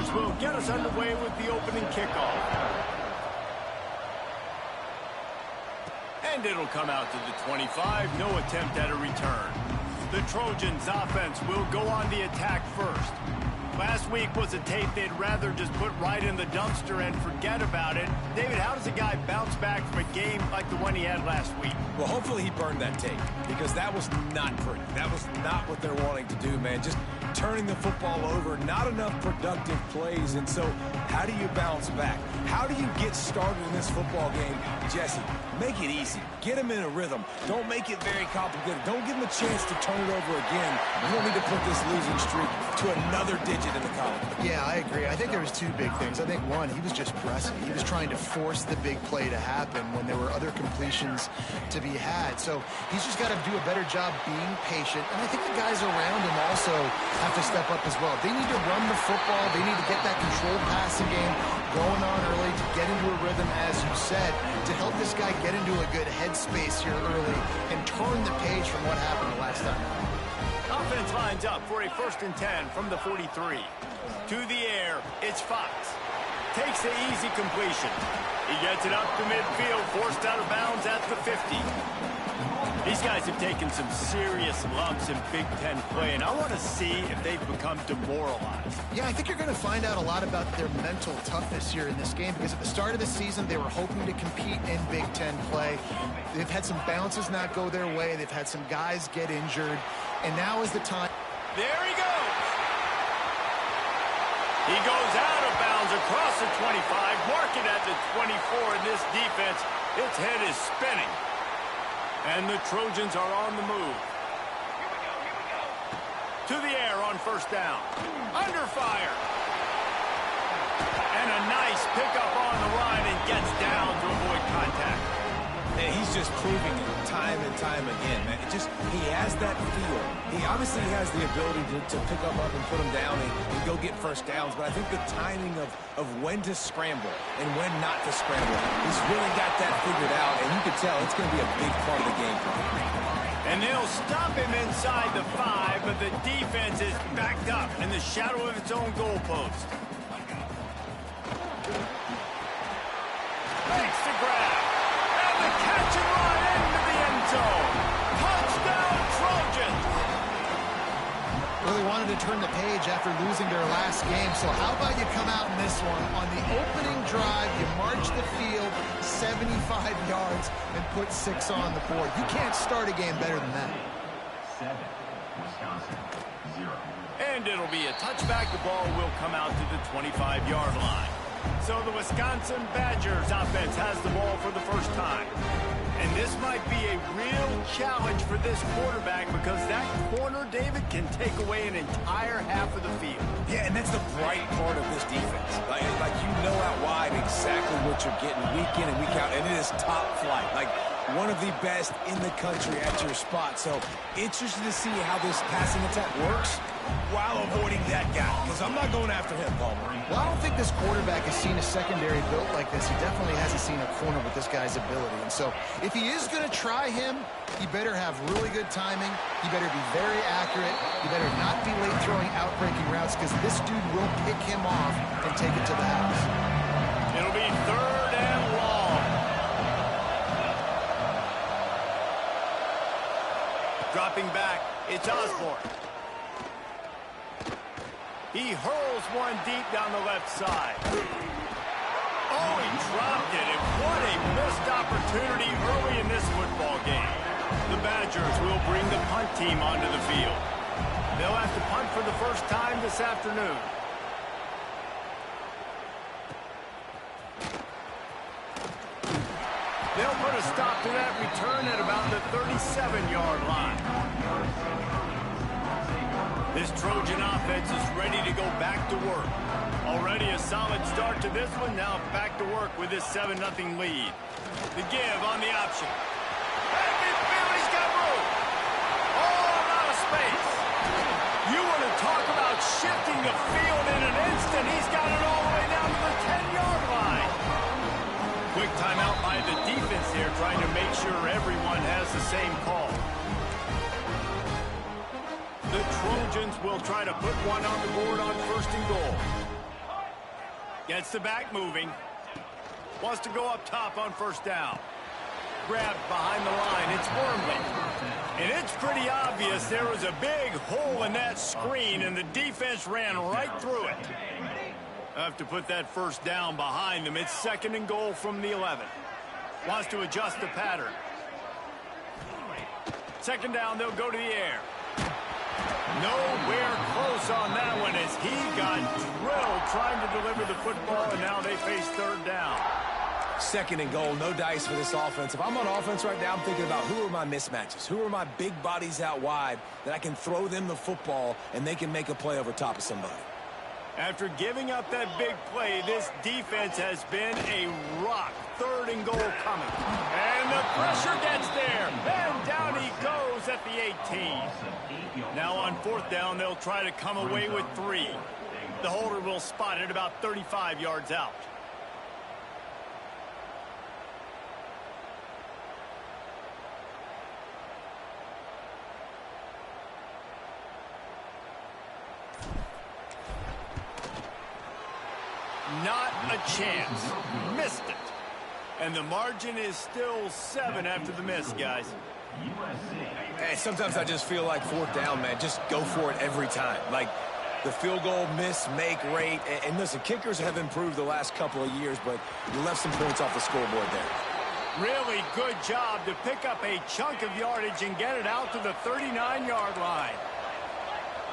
Badgers will get us underway with the opening kickoff. And it'll come out to the 25. No attempt at a return. The Trojans offense will go on the attack first. Last week was a tape they'd rather just put right in the dumpster and forget about it. David, how does a guy bounce back from a game like the one he had last week? Well, hopefully he burned that tape, because that was not pretty. That was not what they're wanting to do, man. Just turning the football over, not enough productive plays. And so how do you bounce back? How do you get started in this football game? Jesse, make it easy. Get him in a rhythm. Don't make it very complicated. Don't give him a chance to turn it over again. You don't need to put this losing streak to another digit in the column. Yeah, I agree. I think there was two big things. I think, one, he was just pressing. He was trying to force the big play to happen when there were other completions to be had. So he's just got to do a better job being patient. And I think the guys around him also have to step up as well. They need to run the football. They need to get that controlled passing game going on early to get into a rhythm, as you said, to help this guy get into a good headspace here early and turn the page from what happened the last time. Offense lines up for a 1st and 10 from the 43. To the air, it's Fox. Takes the easy completion. He gets it up to midfield, forced out of bounds at the 50. These guys have taken some serious lumps in Big Ten play, and I want to see if they've become demoralized. Yeah, I think you're going to find out a lot about their mental toughness here in this game, because at the start of the season, they were hoping to compete in Big Ten play. They've had some bounces not go their way. They've had some guys get injured, and now is the time. There he goes. He goes out of bounds across the 25, marking at the 24 in this defense. Its head is spinning. And the Trojans are on the move. To the air on 1st down. Under fire. And a nice pickup on the line and gets down to avoid contact. And he's just proving it time and time again, man. He has that feel. He obviously has the ability to pick up and put him down and go get 1st downs, but I think the timing of when to scramble and when not to scramble, he's really got that figured out, and you can tell it's going to be a big part of the game for him. And they'll stop him inside the 5, but the defense is backed up in the shadow of its own goalpost. Makes the grab. The catch and run into the end zone. Touchdown, Trojans! Really wanted to turn the page after losing their last game, so how about you come out in this one? On the opening drive, you march the field 75 yards and put 6 on the board. You can't start a game better than that. 7, Wisconsin, 0. And it'll be a touchback. The ball will come out to the 25-yard line. So the Wisconsin Badgers offense has the ball for the first time. And this might be a real challenge for this quarterback, because that corner, David, can take away an entire half of the field. Yeah, and that's the bright part of this defense. Like you know out wide exactly what you're getting week in and week out, and it is top flight. Like one of the best in the country at your spot. So interested to see how this passing attack works while avoiding that guy, because I'm not going after him, Palmer. Well, I don't think this quarterback has seen a secondary built like this. He definitely hasn't seen a corner with this guy's ability. And so if he is going to try him, he better have really good timing. He better be very accurate. He better not be late throwing out-breaking routes, because this dude will pick him off and take it to the house. It'll be 3rd and long. Dropping back, it's Osborne. He hurls one deep down the left side. Oh, he dropped it, and what a missed opportunity early in this football game. The Badgers will bring the punt team onto the field. They'll have to punt for the first time this afternoon. They'll put a stop to that return at about the 37-yard line. This Trojan offense is ready to go back to work. Already a solid start to this one. Now back to work with this 7-0 lead. The give on the option. Back midfield, he's got room. All out of space. You want to talk about shifting the field in an instant. He's got it all the way down to the 10-yard line. Quick timeout by the defense here, trying to make sure everyone has the same call. The Trojans will try to put one on the board on 1st and goal. Gets the back moving. Wants to go up top on first down. Grabbed behind the line. It's Wormley. And it's pretty obvious there was a big hole in that screen, and the defense ran right through it. Have to put that first down behind them. It's 2nd and goal from the 11. Wants to adjust the pattern. 2nd down, they'll go to the air. Nowhere close on that one as he got drilled trying to deliver the football, and now they face 3rd down. 2nd and goal, no dice for this offense. If I'm on offense right now, I'm thinking about who are my mismatches? Who are my big bodies out wide that I can throw them the football and they can make a play over top of somebody? After giving up that big play, this defense has been a rock. 3rd and goal coming. And the pressure gets there. And down he goes at the 18. Now on 4th down, they'll try to come away with 3. The holder will spot it about 35 yards out. Not a chance. Missed it. And the margin is still 7 after the miss, guys. Hey, sometimes I just feel like 4th down, man. Just go for it every time. Like the field goal miss, make rate. And listen, kickers have improved the last couple of years, but you left some points off the scoreboard there. Really good job to pick up a chunk of yardage and get it out to the 39-yard line.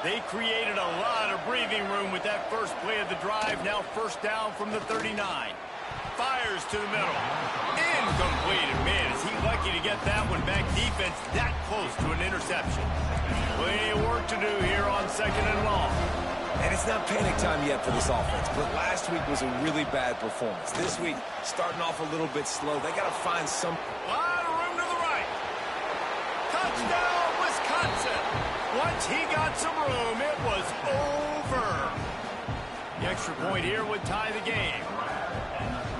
They created a lot of breathing room with that first play of the drive. Now 1st down from the 39. Fires to the middle. Incomplete. Man, is he lucky to get that one back. Defense that close to an interception. Plenty of work to do here on 2nd and long. And it's not panic time yet for this offense, but last week was a really bad performance. This week, starting off a little bit slow. They got to find some... A lot of room to the right. Touchdown, Wisconsin. Once he got some room, it was over. The extra point here would tie the game.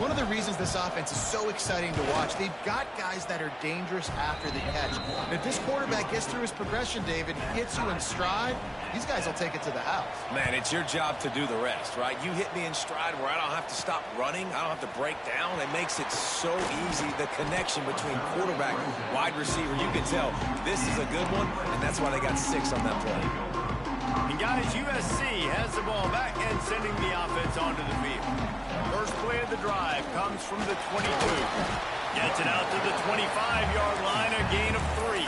One of the reasons this offense is so exciting to watch, they've got guys that are dangerous after the catch. And if this quarterback gets through his progression, David, hits you in stride, these guys will take it to the house. Man, it's your job to do the rest, right? You hit me in stride where I don't have to stop running. I don't have to break down. It makes it so easy. The connection between quarterback and wide receiver, you can tell this is a good one, and that's why they got 6 on that play. And guys, USC has the ball back and sending the offense onto the field. First play of the drive comes from the 22. Gets it out to the 25-yard line, a gain of 3.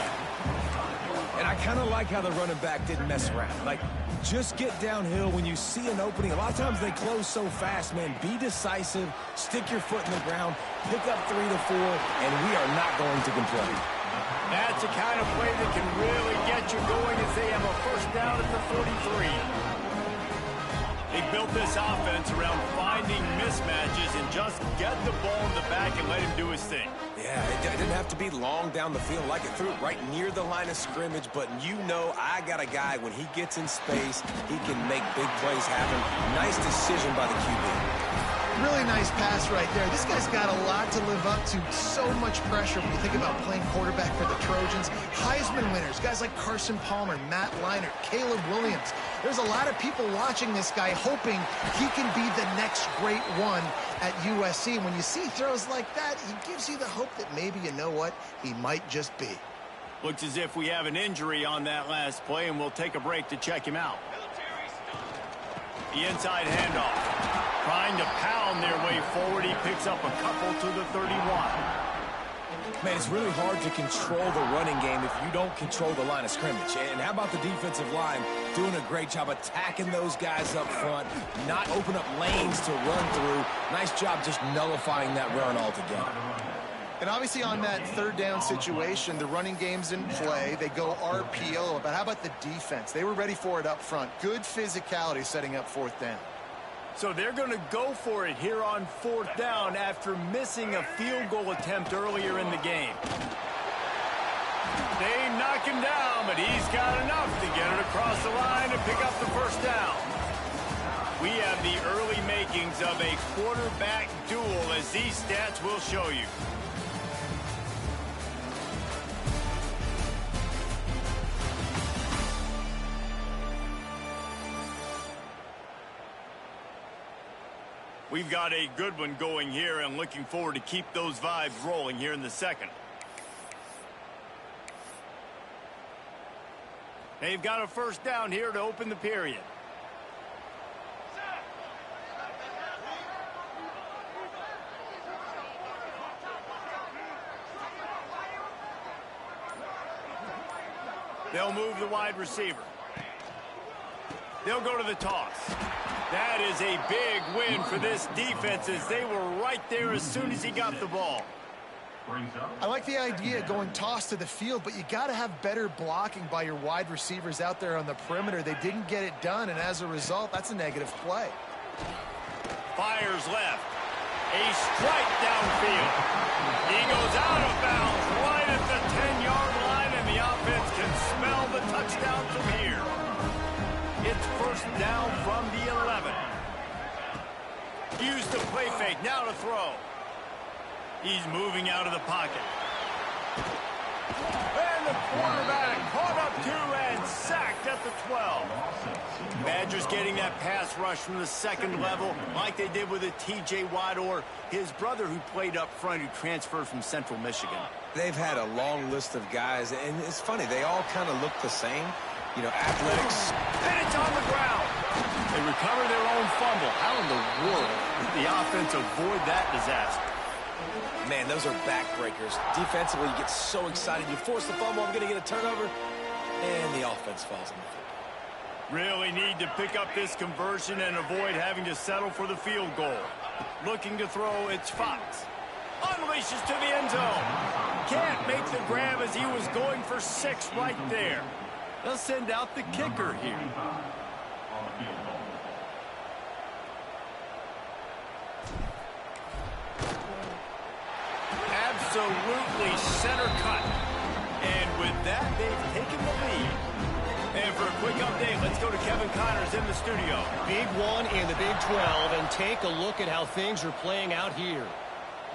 And I kind of like how the running back didn't mess around. Like, just get downhill when you see an opening. A lot of times they close so fast, man. Be decisive, stick your foot in the ground, pick up 3 to 4, and we are not going to complain. That's the kind of play that can really get you going as they have a first down at the 43. They built this offense around finding mismatches and just get the ball in the back and let him do his thing. Yeah, it didn't have to be long down the field. Like it threw it right near the line of scrimmage, but you know I got a guy, when he gets in space, he can make big plays happen. Nice decision by the QB. Really nice pass right there. This guy's got a lot to live up to. So much pressure when you think about playing quarterback for the Trojans. Heisman winners, guys like Carson Palmer, Matt Leinart, Caleb Williams. There's a lot of people watching this guy hoping he can be the next great one at USC. When you see throws like that, he gives you the hope that maybe, you know what, he might just be. Looks as if we have an injury on that last play, and we'll take a break to check him out. The inside handoff. Trying to pound their way forward. He picks up a couple to the 31. Man, it's really hard to control the running game if you don't control the line of scrimmage. And how about the defensive line doing a great job attacking those guys up front, not open up lanes to run through. Nice job just nullifying that run altogether. And obviously on that 3rd down situation, the running game's in play. They go RPO. But how about the defense? They were ready for it up front. Good physicality setting up 4th down. So they're going to go for it here on 4th down after missing a field goal attempt earlier in the game. They knock him down, but he's got enough to get it across the line and pick up the first down. We have the early makings of a quarterback duel, as these stats will show you. We've got a good one going here and looking forward to keep those vibes rolling here in the second. They've got a first down here to open the period. They'll move the wide receiver. They'll go to the toss. That is a big win for this defense as they were right there as soon as he got the ball. I like the idea of going toss to the field, but you got to have better blocking by your wide receivers out there on the perimeter. They didn't get it done, and as a result, that's a negative play. Fires left. A strike downfield. He goes out of bounds right at the 10-yard line, and the offense can smell the touchdown from here. It's first down from the 11. Use the play fake. Now to throw. He's moving out of the pocket. And the quarterback caught up to and sacked at the 12. Badgers getting that pass rush from the second level like they did with a T.J. Watt or his brother who played up front who transferred from Central Michigan. They've had a long list of guys, and it's funny, they all kind of look the same. You know, athletics. And it's on the ground. They recover their own fumble. How in the world did the offense avoid that disaster? Man, those are backbreakers. Defensively, you get so excited. You force the fumble, I'm going to get a turnover, and the offense falls on the field. Really need to pick up this conversion and avoid having to settle for the field goal. Looking to throw, it's Fox. Unleashes to the end zone. Can't make the grab as he was going for 6 right there. They'll send out the kicker here. Absolutely center cut. And with that, they've taken the lead. And for a quick update, let's go to Kevin Connors in the studio. Big one in the Big 12, and take a look at how things are playing out here.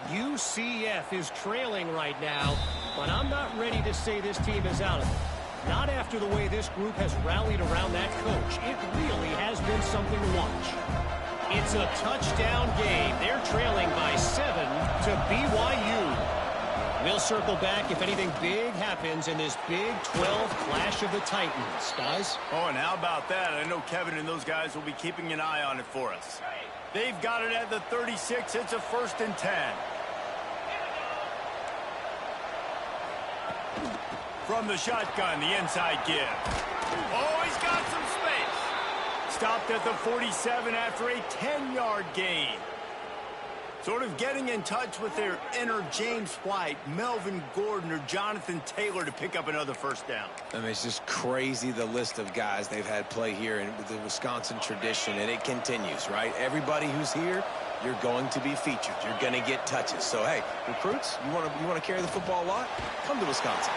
UCF is trailing right now, but I'm not ready to say this team is out of it. Not after the way this group has rallied around that coach. It really has been something to watch. It's a touchdown game. They're trailing by 7 to BYU. We'll circle back if anything big happens in this Big 12 clash of the Titans. Guys? Oh, and how about that? I know Kevin and those guys will be keeping an eye on it for us. They've got it at the 36. It's a 1st and 10. From the shotgun, the inside give. Oh, he's got some space. Stopped at the 47 after a 10-yard gain. Sort of getting in touch with their inner James White, Melvin Gordon, or Jonathan Taylor to pick up another first down. I mean, it's just crazy the list of guys they've had play here in the Wisconsin tradition, and it continues, right? Everybody who's here, you're going to be featured. You're going to get touches. So, hey, recruits, you want to carry the football a lot? Come to Wisconsin.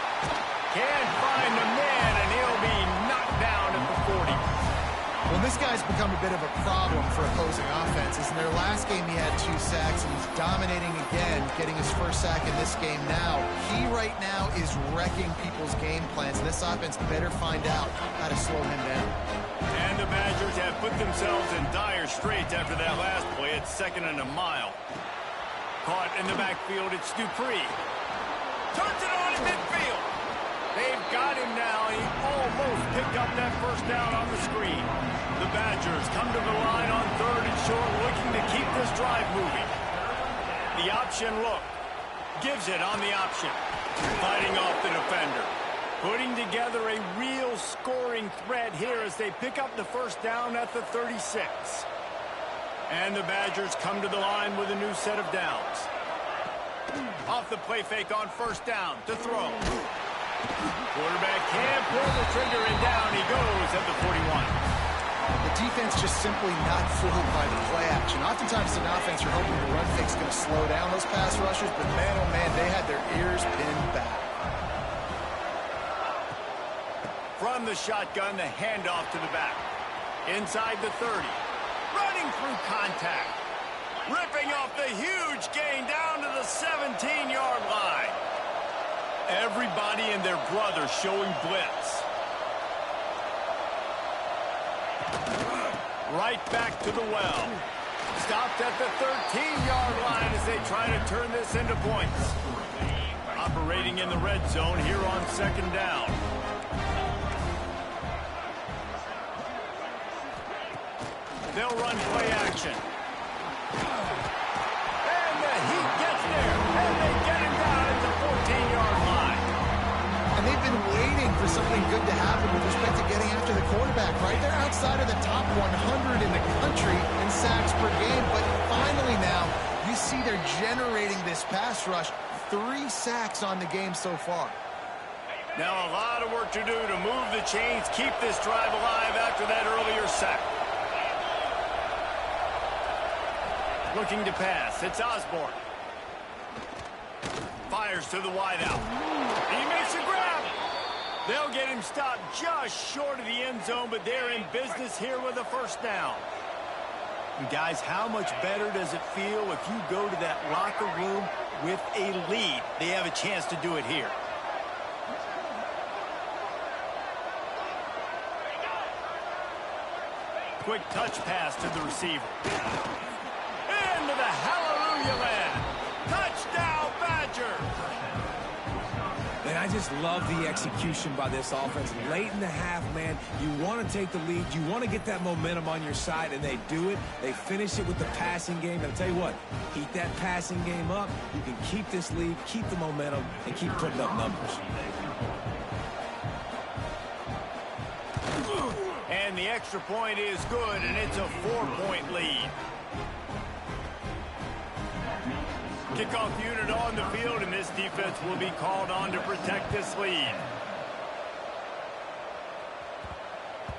Can't find the man, and he'll be knocked down at the 40. Well, this guy's become a bit of a problem for opposing offenses. In their last game, he had 2 sacks, and he's dominating again, getting his first sack in this game now. He right now is wrecking people's game plans, and this offense better find out how to slow him down. And the Badgers have put themselves in dire straits after that last play. It's 2nd and a mile. Caught in the backfield, it's Dupree. Turns it on in midfield. They've got him now. He almost picked up that first down on the screen. The Badgers come to the line on 3rd and short, looking to keep this drive moving. The option look. Gives it on the option. Fighting off the defender. Putting together a real scoring threat here as they pick up the first down at the 36. And the Badgers come to the line with a new set of downs. Off the play fake on first down to throw. Quarterback can't pull the trigger, and down he goes at the 41. The defense just simply not fooled by the play action. Oftentimes, an offense, you're hoping the run fake's going to slow down those pass rushers, but man, oh man, they had their ears pinned back. From the shotgun, the handoff to the back. Inside the 30. Running through contact. Ripping off the huge gain down to the 17-yard line. Everybody and their brother showing blitz. Right back to the well. Stopped at the 13-yard line as they try to turn this into points. Operating in the red zone here on second down. They'll run play action. And the heat gets there. And they get him down at the 14-yard line. And they've been waiting for something good to happen with respect to getting after the quarterback, right? They're outside of the top 100 in the country in sacks per game. But finally now, you see they're generating this pass rush. 3 sacks on the game so far. Now a lot of work to do to move the chains, keep this drive alive after that earlier sack. Looking to pass. It's Osborne. Fires to the wideout. He makes a grab. They'll get him stopped just short of the end zone, but they're in business here with a first down. And guys, how much better does it feel if you go to that locker room with a lead? They have a chance to do it here. Quick touch pass to the receiver. Into the hallelujah land. Touchdown, Badgers. And I just love the execution by this offense. Late in the half, man, you want to take the lead. You want to get that momentum on your side, and they do it. They finish it with the passing game. And I'll tell you what, keep that passing game up. You can keep this lead, keep the momentum, and keep putting up numbers. And the extra point is good, and it's a 4-point lead. Kickoff unit on the field, and this defense will be called on to protect this lead.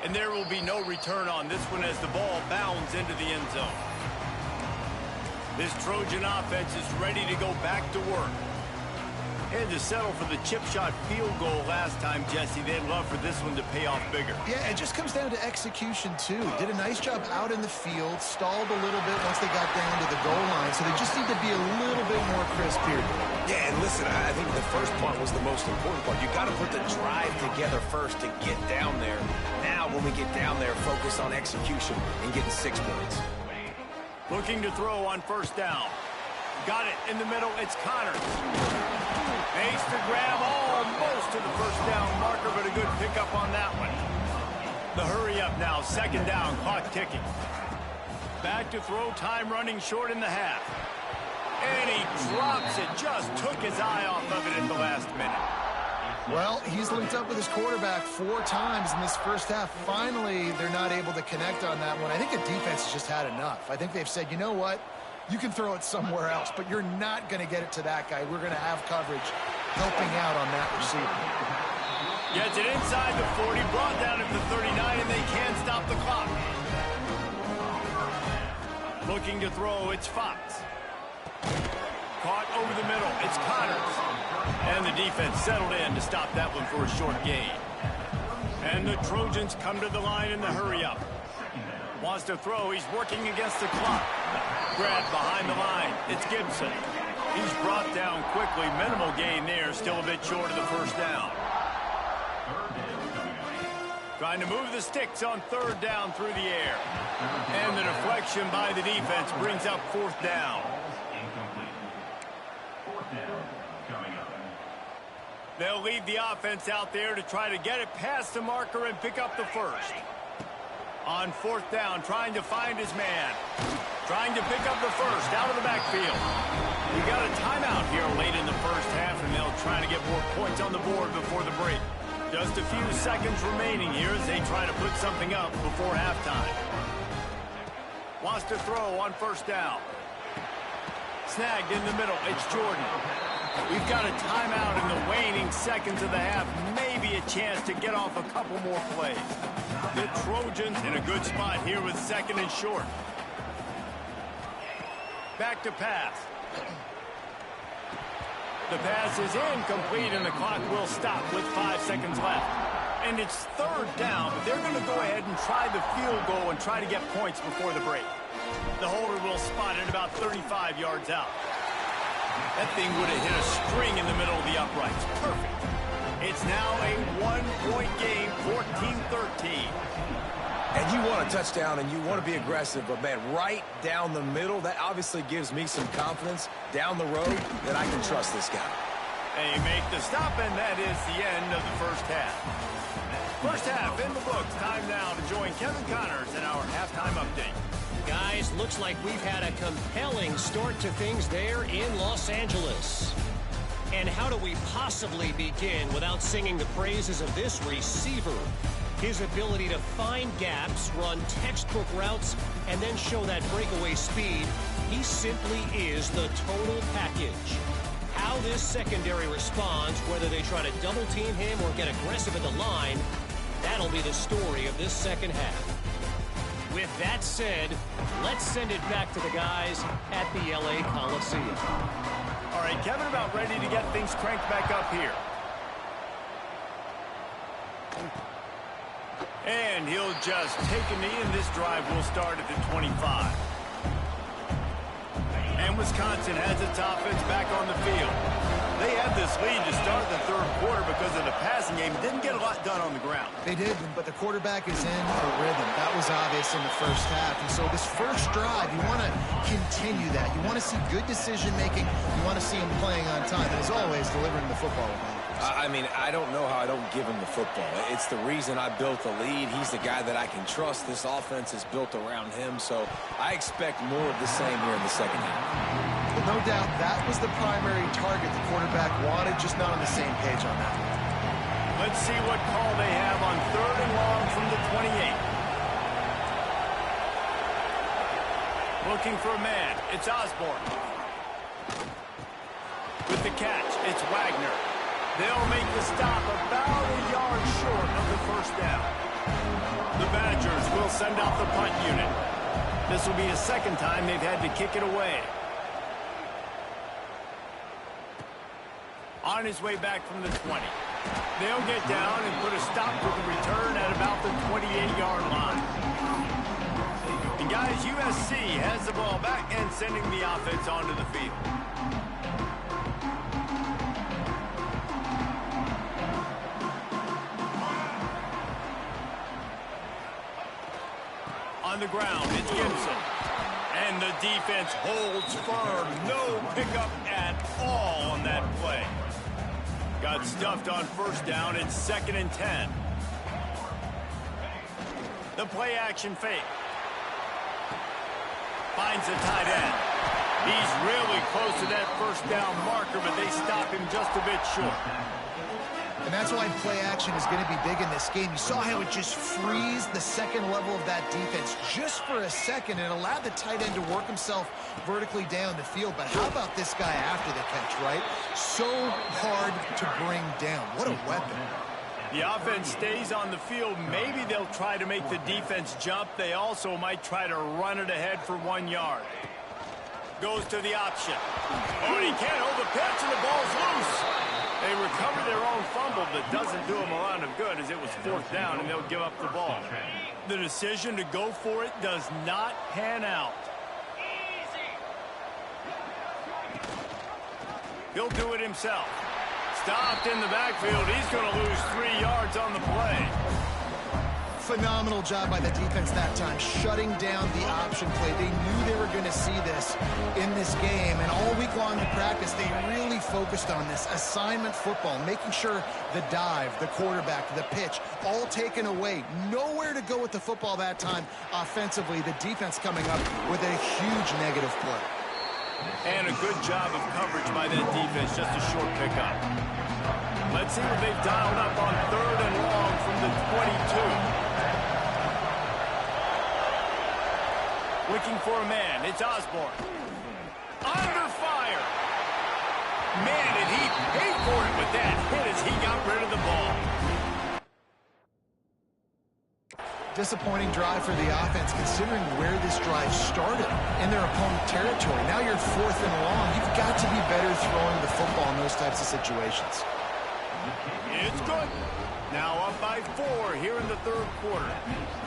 And there will be no return on this one as the ball bounds into the end zone. This Trojan offense is ready to go back to work. Had to settle for the chip shot field goal last time, Jesse. They'd love for this one to pay off bigger. Yeah, it just comes down to execution, too. Did a nice job out in the field, stalled a little bit once they got down to the goal line, so they just need to be a little bit more crisp here. Yeah, and listen, I think the first part was the most important part. You got to put the drive together first to get down there. Now, when we get down there, focus on execution and getting 6 points. Looking to throw on first down. Got it in the middle. It's Connors. Makes the grab almost to the first down marker, but a good pickup on that one. The hurry up now. Second down. Clock ticking. Back to throw. Time running short in the half. And he drops it. Just took his eye off of it in the last minute. Well, he's linked up with his quarterback 4 times in this first half. Finally, they're not able to connect on that one. I think the defense has just had enough. I think they've said, you know what? You can throw it somewhere else, but you're not going to get it to that guy. We're going to have coverage helping out on that receiver. Gets it inside the 40, brought down at the 39, and they can't stop the clock. Looking to throw, it's Fox. Caught over the middle, it's Connors. And the defense settled in to stop that one for a short gain. And the Trojans come to the line in the hurry-up. Wants to throw, he's working against the clock. Grab behind the line, it's Gibson. He's brought down quickly, minimal gain there, still a bit short of the first down. Trying to move the sticks on third down through the air. And the deflection by the defense brings up fourth down. They'll leave the offense out there to try to get it past the marker and pick up the first. On fourth down, trying to find his man. Trying to pick up the first out of the backfield. We got a timeout here late in the first half, and they'll try to get more points on the board before the break. Just a few seconds remaining here as they try to put something up before halftime. Wants to throw on first down. Snagged in the middle. It's Jordan. We've got a timeout in the waning seconds of the half. Maybe a chance to get off a couple more plays. The Trojans in a good spot here with second and short. Back to pass. The pass is incomplete, and the clock will stop with 5 seconds left. And it's third down, but they're going to go ahead and try the field goal and try to get points before the break. The holder will spot it about 35 yards out. That thing would have hit a string in the middle of the uprights. Perfect. It's now a 1-point game, 14-13. And you want a touchdown and you want to be aggressive, but, man, right down the middle, that obviously gives me some confidence down the road that I can trust this guy. They make the stop, and that is the end of the first half. First half in the books. Time now to join Kevin Connors in our halftime update. Guys, looks like we've had a compelling start to things there in Los Angeles. And how do we possibly begin without singing the praises of this receiver? His ability to find gaps, run textbook routes, and then show that breakaway speed. He simply is the total package. How this secondary responds, whether they try to double team him or get aggressive at the line, that'll be the story of this second half. With that said, let's send it back to the guys at the LA Coliseum. All right, Kevin, about ready to get things cranked back up here. And he'll just take a knee, and this drive will start at the 25. And Wisconsin has its offense back on the field. They had this lead to start the third quarter because of the passing game. Didn't get a lot done on the ground. They did, but the quarterback is in a rhythm. That was obvious in the first half. And so this first drive, you want to continue that. You want to see good decision-making. You want to see him playing on time. And as always, delivering the football. I mean, I don't know how I don't give him the football. It's the reason I built the lead. He's the guy that I can trust. This offense is built around him, so I expect more of the same here in the second half. No doubt that was the primary target the quarterback wanted, just not on the same page on that. Let's see what call they have on 3rd and long from the 28. Looking for a man. It's Osborne. With the catch, it's Wagner. They'll make the stop about a yard short of the first down. The Badgers will send out the punt unit. This will be the second time they've had to kick it away. On his way back from the 20. They'll get down and put a stop to the return at about the 28-yard line. And guys, USC has the ball back and sending the offense onto the field. On the ground, it's Gibson. And the defense holds firm. No pickup at all on that play. Got stuffed on first down. It's 2nd and 10. The play action fake. Finds the tight end. He's really close to that first down marker, but they stop him just a bit short. And that's why play action is going to be big in this game. You saw how it just frees the second level of that defense just for a second and allowed the tight end to work himself vertically down the field. But how about this guy after the catch, right? So hard to bring down. What a weapon. The offense stays on the field. Maybe they'll try to make the defense jump. They also might try to run it ahead for 1 yard. Goes to the option. Oh, and he can't hold the pitch, and the ball's loose. They recover their own fumble, but doesn't do them a lot of good as it was 4th down, and they'll give up the ball. The decision to go for it does not pan out. He'll do it himself. Stopped in the backfield. He's going to lose 3 yards on the play. Phenomenal job by the defense that time, shutting down the option play. They knew they were going to see this in this game, and all week long in practice, they really focused on this assignment football, making sure the dive, the quarterback, the pitch, all taken away. Nowhere to go with the football that time offensively. The defense coming up with a huge negative play. And a good job of coverage by that defense, just a short pickup. Let's see what they've dialed up on 3rd and long from the 22. Looking for a man. It's Osborne. Under fire. Man, did he pay for it with that hit as he got rid of the ball. Disappointing drive for the offense considering where this drive started in their opponent territory. Now you're 4th and long. You've got to be better throwing the football in those types of situations. It's good. Now up by 4 here in the 3rd quarter.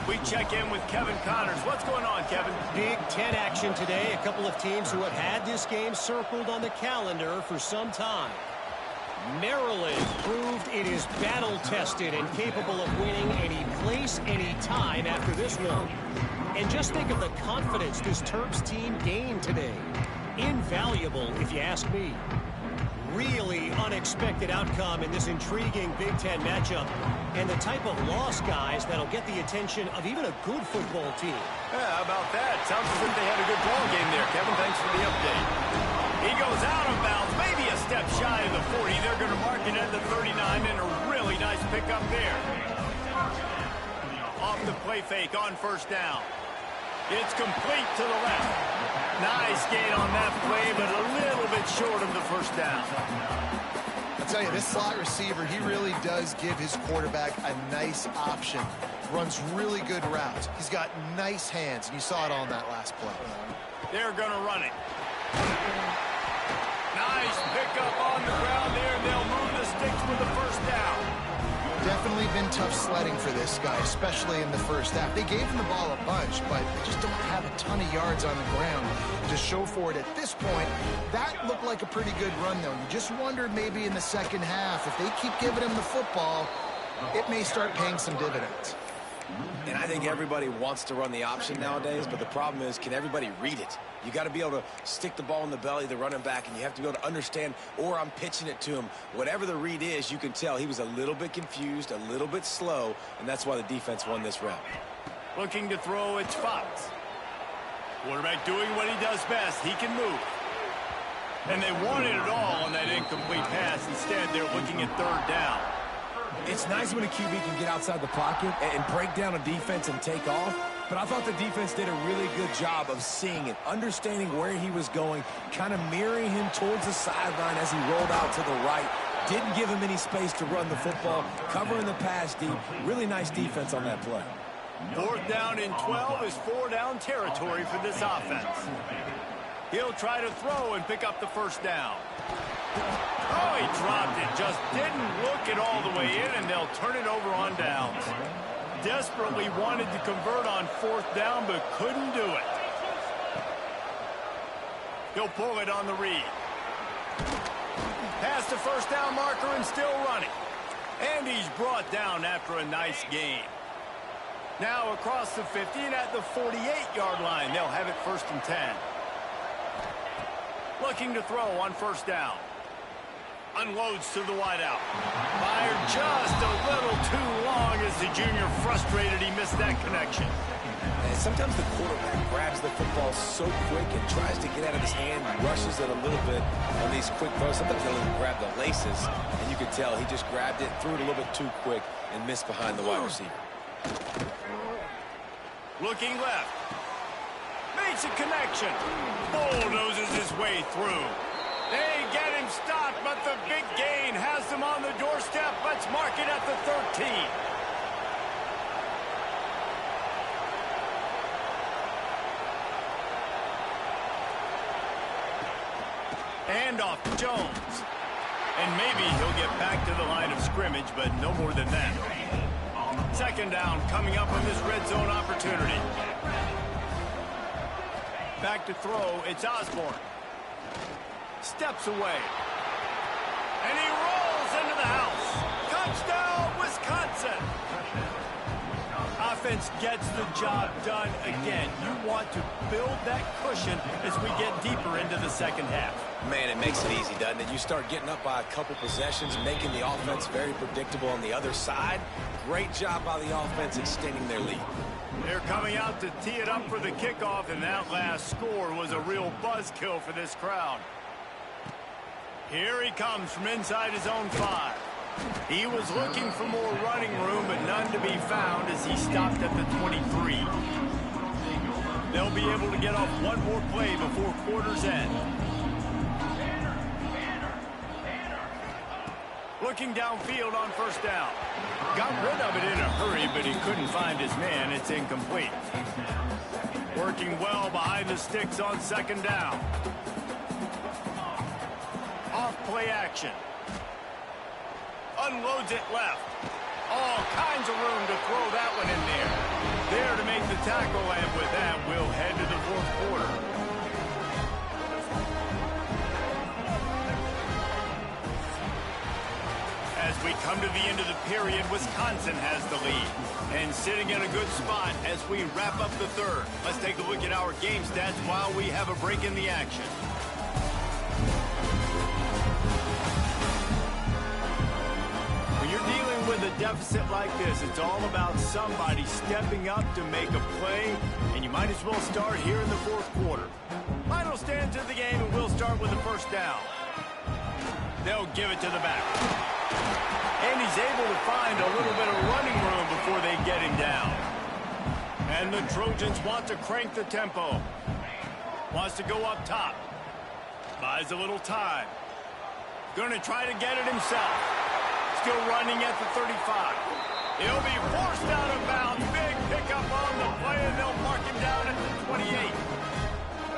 We check in with Kevin Connors. What's going on, Kevin? Big 10 action today. A couple of teams who have had this game circled on the calendar for some time. Maryland proved it is battle-tested and capable of winning, and he played waste any time after this one. And just think of the confidence this Terps team gained today. Invaluable, if you ask me. Really unexpected outcome in this intriguing Big Ten matchup, and the type of loss, guys, that'll get the attention of even a good football team. Yeah, how about that? Sounds as if they had a good ball game there. Kevin, thanks for the update. He goes out of bounds, maybe a step shy of the 40. They're going to mark it at the 39, and a really nice pickup there. Off the play fake on first down. It's complete to the left. Nice gain on that play, but a little bit short of the first down. I'll tell you, this slot receiver, he really does give his quarterback a nice option. Runs really good routes. He's got nice hands, and you saw it on that last play. They're going to run it. Nice pickup on the ground there, and they'll move the sticks with the first down. Definitely been tough sledding for this guy, especially in the first half. They gave him the ball a bunch, but they just don't have a ton of yards on the ground to show for it at this point. That looked like a pretty good run, though. You just wondered maybe in the second half, if they keep giving him the football, it may start paying some dividends. And I think everybody wants to run the option nowadays, but the problem is, can everybody read it? You got to be able to stick the ball in the belly of the running back, and you have to be able to understand, or I'm pitching it to him. Whatever the read is, you can tell he was a little bit confused, a little bit slow, and that's why the defense won this round. Looking to throw, it's Fox. Quarterback doing what he does best. He can move. And they wanted it all on that incomplete pass. Instead, they're looking at third down. It's nice when a QB can get outside the pocket and break down a defense and take off, but I thought the defense did a really good job of seeing it, understanding where he was going, kind of mirroring him towards the sideline as he rolled out to the right. Didn't give him any space to run the football, covering the pass deep. Really nice defense on that play. Fourth down and 12 is four-down territory for this offense. He'll try to throw and pick up the first down. Oh, he dropped it. Just didn't look it all the way in, and they'll turn it over on downs. Desperately wanted to convert on fourth down, but couldn't do it. He'll pull it on the read. Past the first down marker and still running. And he's brought down after a nice gain. Now across the 50 and at the 48-yard line. They'll have it 1st and 10. Looking to throw on first down. Unloads to the wideout. Fired just a little too long as the junior frustrated he missed that connection. And sometimes the quarterback grabs the football so quick and tries to get out of his hand, rushes it a little bit on these quick throws. Sometimes they'll even grab the laces, and you could tell he just grabbed it, threw it a little bit too quick, and missed behind the wide receiver. Looking left. Makes a connection. Bulldozes his way through. They get him stopped, but the big gain has them on the doorstep. Let's mark it at the 13. And off to Jones. And maybe he'll get back to the line of scrimmage, but no more than that. Second down coming up on this red zone opportunity. Back to throw, it's Osborne. Steps away. And he rolls into the house. Touchdown, Wisconsin. Offense gets the job done again. You want to build that cushion as we get deeper into the second half. Man, it makes it easy, doesn't it? You start getting up by a couple possessions, making the offense very predictable on the other side. Great job by the offense extending their lead. They're coming out to tee it up for the kickoff, and that last score was a real buzzkill for this crowd. Here he comes from inside his own 5. He was looking for more running room, but none to be found as he stopped at the 23. They'll be able to get off one more play before quarter's end. Looking downfield on first down. Got rid of it in a hurry, but he couldn't find his man. It's incomplete. Working well behind the sticks on second down. Off play action. Unloads it left. All kinds of room to throw that one in there. There to make the tackle, and with that, we'll head to the fourth quarter. As we come to the end of the period, Wisconsin has the lead. And sitting in a good spot as we wrap up the third. Let's take a look at our game stats while we have a break in the action. When you're dealing with a deficit like this, it's all about somebody stepping up to make a play, and you might as well start here in the fourth quarter. Final stands of the game, and we'll start with the first down. They'll give it to the back. And he's able to find a little bit of running room before they get him down. And the Trojans want to crank the tempo. Wants to go up top. Buys a little time. Going to try to get it himself. Still running at the 35. He'll be forced out of bounds. Big pickup on the play, and they'll mark him down at the 28.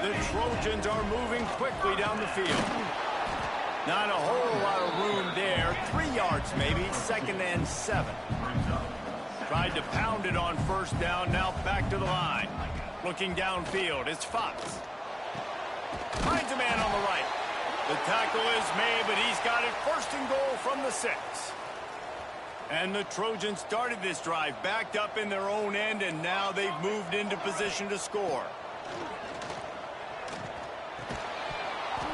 The Trojans are moving quickly down the field. Not a whole lot of room there. 3 yards maybe. 2nd and 7. Tried to pound it on first down. Now back to the line. Looking downfield. It's Fox. Finds a man on the right. The tackle is made, but he's got it 1st and goal from the 6. And the Trojans started this drive backed up in their own end, and now they've moved into position to score.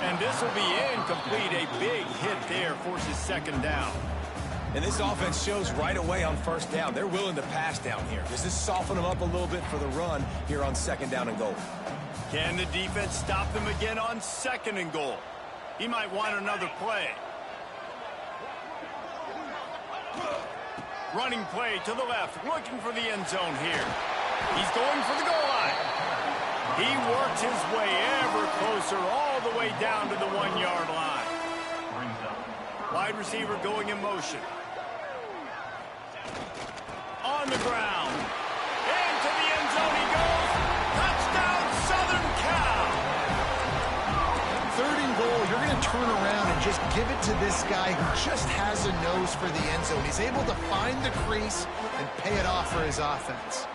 And this will be incomplete. A big hit there forces 2nd down. And this offense shows right away on 1st down. They're willing to pass down here. Does this soften them up a little bit for the run here on 2nd down and goal? Can the defense stop them again on 2nd and goal? He might want another play. Running play to the left, looking for the end zone here. He's going for the goal line. He works his way ever closer, all the way down to the 1-yard line. Wide receiver going in motion. On the ground. Into the end zone he goes. Touchdown, Southern Cal. 3rd and goal, you're going to turn around and just give it to this guy who just has a nose for the end zone. He's able to find the crease and pay it off for his offense.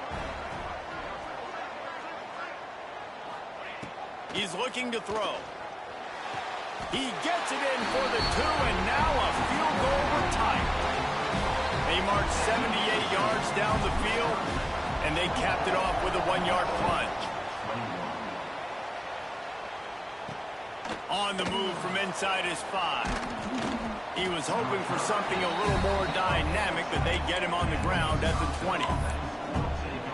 He's looking to throw. He gets it in for the 2, and now a field goal retired. They marched 78 yards down the field, and they capped it off with a 1-yard plunge. On the move from inside his 5. He was hoping for something a little more dynamic, but they get him on the ground at the 20.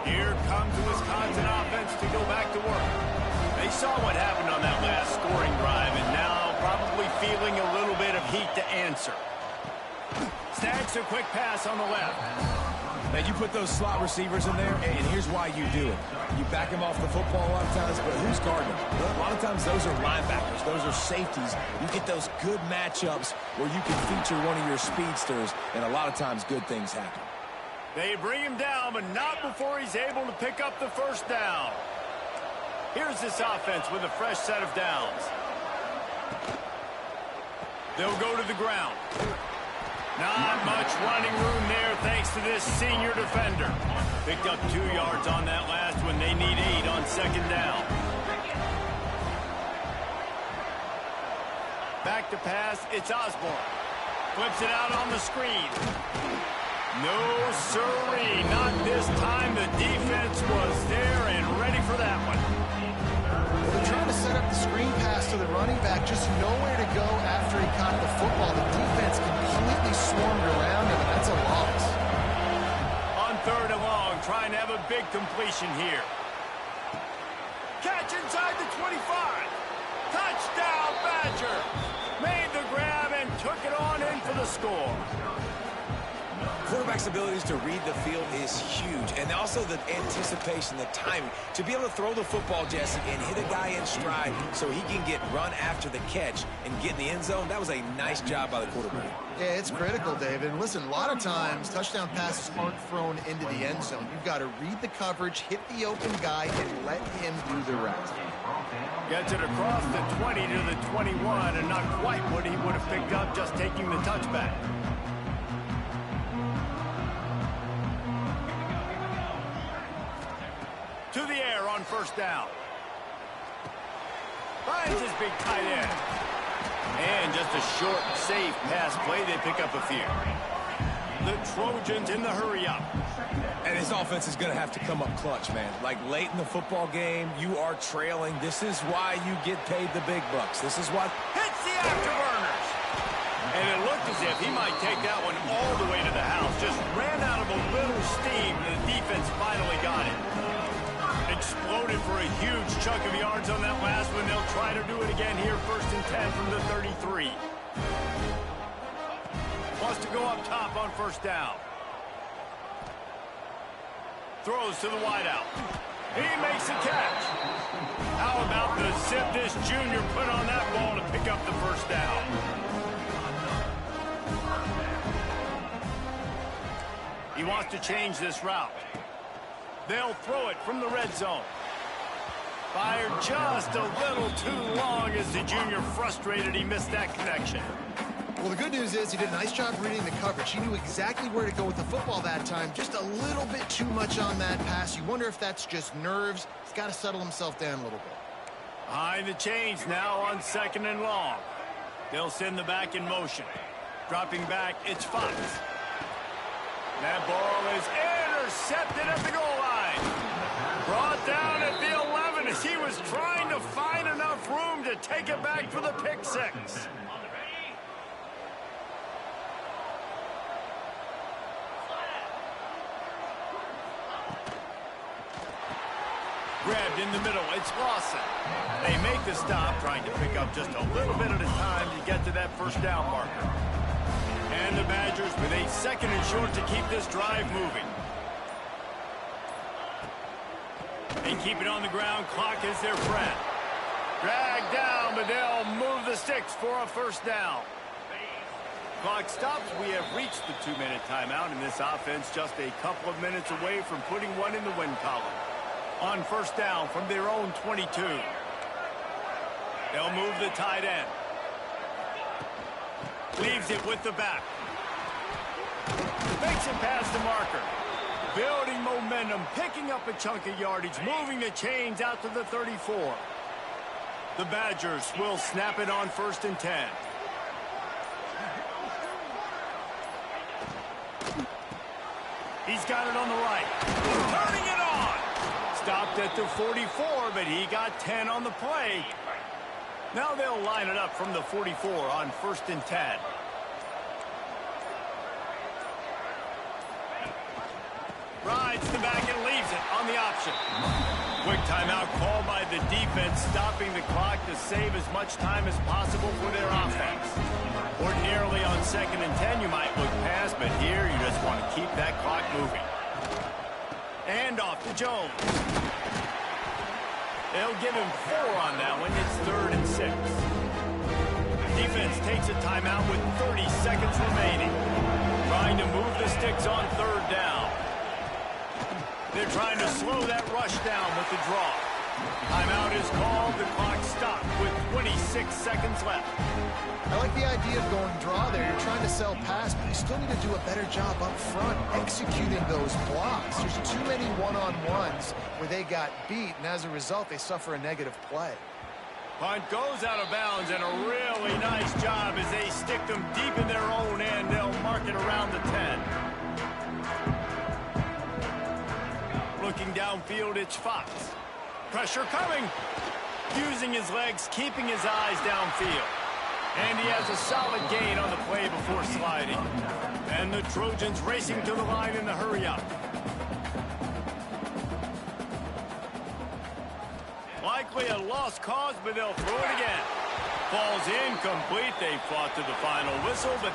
Here comes the Wisconsin offense to go back to work. They saw what happened on that last scoring drive, and now probably feeling a little bit of heat to answer. Snags a quick pass on the left. Now, you put those slot receivers in there, and here's why you do it. You back them off the football a lot of times, but who's guarding them? Well, a lot of times those are linebackers. Those are safeties. You get those good matchups where you can feature one of your speedsters, and a lot of times good things happen. They bring him down, but not before he's able to pick up the 1st down. Here's this offense with a fresh set of downs. They'll go to the ground. Not much running room there thanks to this senior defender. Picked up 2 yards on that last one. They need 8 on 2nd down. Back to pass. It's Osborne. Flips it out on the screen. No, sirree. Not this time. The defense was there and ready for that one. They're trying to set up the screen pass to the running back, just nowhere to go after he caught the football. The defense completely swarmed around him, and that's a loss. On 3rd and long, trying to have a big completion here. Catch inside the 25. Touchdown, Badger. Made the grab and took it on in for the score. Quarterback's abilities to read the field is huge, and also the anticipation, the timing. To be able to throw the football, Jesse, and hit a guy in stride so he can get run after the catch and get in the end zone, that was a nice job by the quarterback. Yeah, it's critical, David. And listen, a lot of times touchdown passes aren't thrown into the end zone. You've got to read the coverage, hit the open guy, and let him do the rest. Gets it across the 20 to the 21, and not quite what he would have picked up just taking the touchback. To the air on 1st down. Finds his big tight end. And just a short, safe pass play. They pick up a few. the Trojans in the hurry-up. And his offense is going to have to come up clutch, man. Like late in the football game, you are trailing. This is why you get paid the big bucks. This is what Hits the afterburners. And it looked as if he might take that one all the way to the house. Just ran out of a little steam, and the defense finally got it. Exploded for a huge chunk of yards on that last one. They'll try to do it again here, 1st and 10 from the 33. Wants to go up top on 1st down. Throws to the wideout. He makes a catch. How about the zip this junior put on that ball to pick up the 1st down? He wants to change this route. They'll throw it from the red zone. Fired just a little too long as the junior frustrated. He missed that connection. Well, the good news is he did a nice job reading the coverage. He knew exactly where to go with the football that time. Just a little bit too much on that pass. You wonder if that's just nerves. He's got to settle himself down a little bit. Behind the chains now on 2nd and long. They'll send the back in motion. Dropping back, it's Fox. That ball is intercepted at the goal line. Brought down at the 11 as he was trying to find enough room to take it back for the pick 6. Grabbed in the middle, it's Lawson. They make the stop, trying to pick up just a little bit at a time to get to that 1st down marker. And the Badgers with a 2nd and short to keep this drive moving. They keep it on the ground, clock is their friend. Dragged down, but they'll move the sticks for a 1st down. Clock stops, we have reached the 2-minute timeout, and this offense just a couple of minutes away from putting one in the win column. On 1st down from their own 22. They'll move the tight end. Leaves it with the back. Makes it past the marker. Building momentum, picking up a chunk of yardage, moving the chains out to the 34. The Badgers will snap it on 1st and 10. He's got it on the right. Turning it on. Stopped at the 44, but he got 10 on the play. Now they'll line it up from the 44 on 1st and 10. Rides the back and leaves it on the option. Quick timeout called by the defense, stopping the clock to save as much time as possible for their offense. Ordinarily on 2nd and 10, you might look past, but here you just want to keep that clock moving. And off to Jones. They'll give him 4 on that one. It's 3rd and 6. Defense takes a timeout with 30 seconds remaining. Trying to move the sticks on 3rd down. They're trying to slow that rush down with the draw. Timeout is called. The clock stopped with 26 seconds left. I like the idea of going draw there. You're trying to sell pass, but you still need to do a better job up front executing those blocks. There's too many one-on-ones where they got beat, and as a result, they suffer a negative play. Punt goes out of bounds, and a really nice job as they stick them deep in their own end. They'll mark it around the 10. Looking downfield, it's Fox. Pressure coming. Using his legs, keeping his eyes downfield. And he has a solid gain on the play before sliding. And the Trojans racing to the line in the hurry-up. Likely a lost cause, but they'll throw it again. Falls incomplete. They fought to the final whistle, but